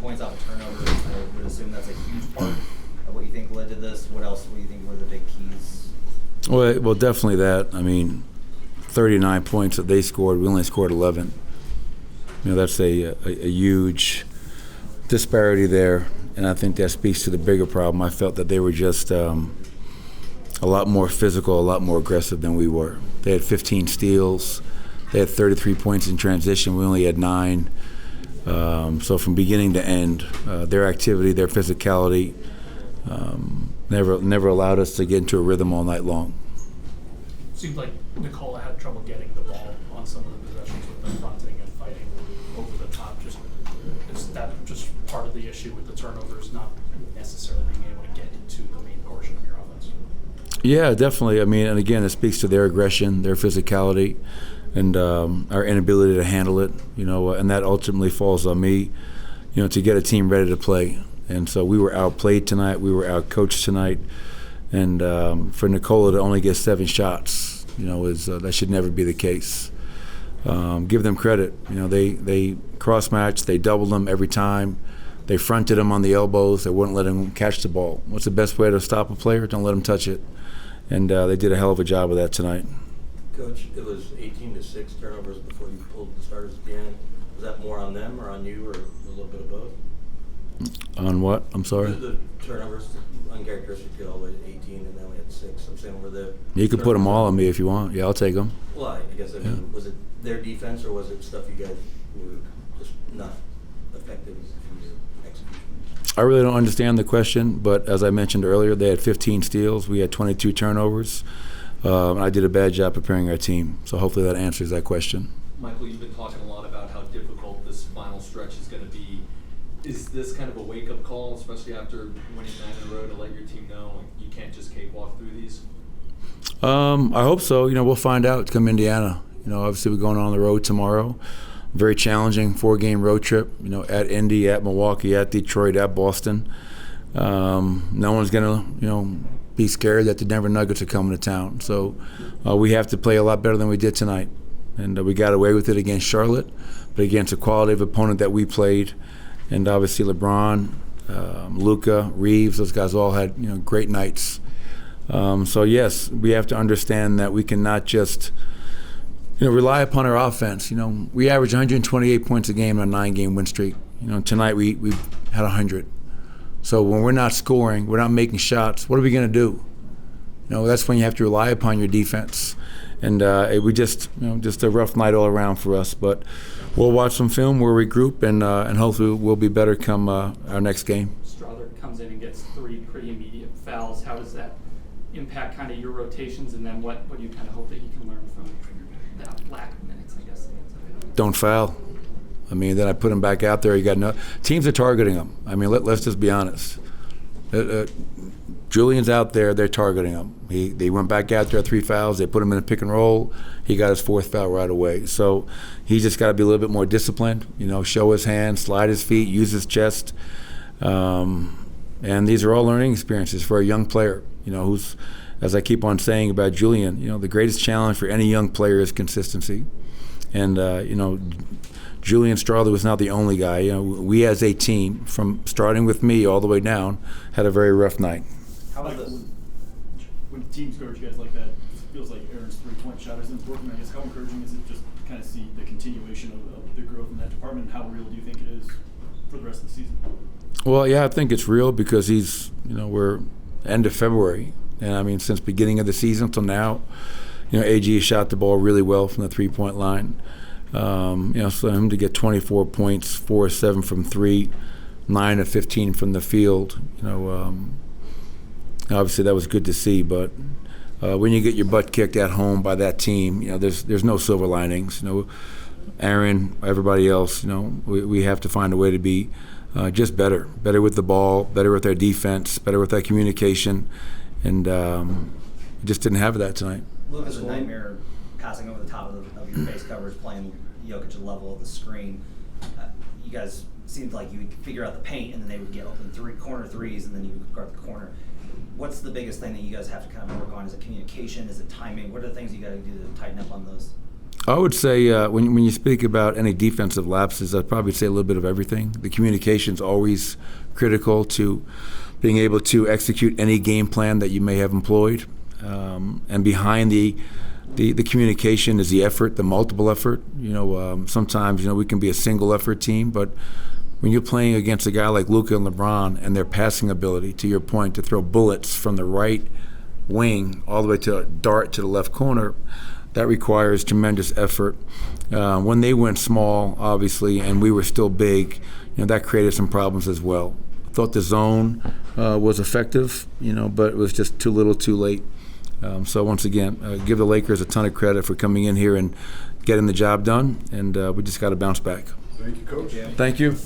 points off of turnovers. I would assume that's a huge part of what you think led to this. What else do you think were the big keys? Well, definitely that. I mean, 39 points that they scored, we only scored 11. That's a huge disparity there, and I think that speaks to the bigger problem. I felt that they were just a lot more physical, a lot more aggressive than we were. They had 15 steals. They had 33 points in transition. We only had 9. So from beginning to end, their activity, their physicality, never allowed us to get into a rhythm all night long. Seemed like Nicola had trouble getting the ball on some of the possessions with the fronting and fighting over the top. Is that just part of the issue with the turnovers, not necessarily being able to get into the main portion of your offense? Yeah, definitely. I mean, and again, it speaks to their aggression, their physicality, and our inability to handle it. And that ultimately falls on me, to get a team ready to play. And so we were outplayed tonight. We were outcoached tonight. And for Nicola to only get 7 shots, that should never be the case. Give them credit. They cross-matched. They doubled them every time. They fronted them on the elbows. They wouldn't let them catch the ball. What's the best way to stop a player? Don't let them touch it. And they did a hell of a job of that tonight. Coach, it was 18-6 turnovers before you pulled the starters at the end. Was that more on them or on you, or a little bit of both? On what? I'm sorry? The turnovers, uncharacteristic, all the way to 18, and then we had 6. I'm saying were the... You can put them all on me if you want. Yeah, I'll take them. Well, I guess, was it their defense, or was it stuff you guys were just not effective in your execution? I really don't understand the question, but as I mentioned earlier, they had 15 steals. We had 22 turnovers. And I did a bad job preparing our team. So hopefully that answers that question. Michael, you've been talking a lot about how difficult this final stretch is going to be. Is this kind of a wake-up call, especially after winning 9 in a row, to let your team know you can't just cakewalk through these? I hope so. We'll find out. It's come Indiana. Obviously we're going on the road tomorrow. Very challenging 4-game road trip. At Indy, at Milwaukee, at Detroit, at Boston. No one's going to, be scared that the Denver Nuggets are coming to town. So we have to play a lot better than we did tonight. And we got away with it against Charlotte, but against a quality of opponent that we played. And obviously LeBron, Luka, Reeves, those guys all had great nights. So yes, we have to understand that we cannot just rely upon our offense. We average 128 points a game on a 9-game win streak. Tonight we had 100. So when we're not scoring, we're not making shots, what are we going to do? That's when you have to rely upon your defense. And we just a rough night all around for us. But we'll watch some film, we'll regroup, and hopefully we'll be better come our next game. Strother comes in and gets 3 pretty immediate fouls. How does that impact kind of your rotations, and then what do you kind of hope that he can learn from that lack of minutes, I guess? Don't foul. Then I put him back out there. Teams are targeting him. Let's just be honest. Julian's out there. They're targeting him. They went back out there, 3 fouls. They put him in a pick and roll. He got his 4th foul right away. So he's just got to be a little bit more disciplined. Show his hands, slide his feet, use his chest. And these are all learning experiences for a young player. Who's, as I keep on saying about Julian, the greatest challenge for any young player is consistency. And Julian Strother was not the only guy. We as a team, from starting with me all the way down, had a very rough night. How about this? When teams coach you guys like that, it feels like Aaron's 3-point shot is important. I guess how encouraging is it just to kind of see the continuation of the growth in that department, and how real do you think it is for the rest of the season? Well, yeah, I think it's real because we're end of February, and since beginning of the season till now, AG has shot the ball really well from the 3-point line. So him to get 24 points, 4 of 7 from 3, 9 of 15 from the field, obviously that was good to see. But when you get your butt kicked at home by that team, there's no silver linings. Aaron, everybody else, we have to find a way to be just better with the ball, better with our defense, better with our communication, and we just didn't have that tonight. Luka's a nightmare passing over the top of your face coverage, playing Jokic at level of the screen. You guys seemed like you would figure out the paint, and then they would get open corner threes, and then you would guard the corner. What's the biggest thing that you guys have to kind of work on? Is it communication? Is it timing? What are the things you got to do to tighten up on those? I would say when you speak about any defensive lapses, I'd probably say a little bit of everything. The communication's always critical to being able to execute any game plan that you may have employed. And behind the communication is the effort, the multiple effort. Sometimes we can be a single effort team, but when you're playing against a guy like Luka and LeBron and their passing ability, to your point, to throw bullets from the right wing all the way to a dart to the left corner, that requires tremendous effort. When they went small, obviously, and we were still big, that created some problems as well. I thought the zone was effective, but it was just too little, too late. So once again, give the Lakers a ton of credit for coming in here and getting the job done, and we just got to bounce back. Thank you, Coach. Thank you.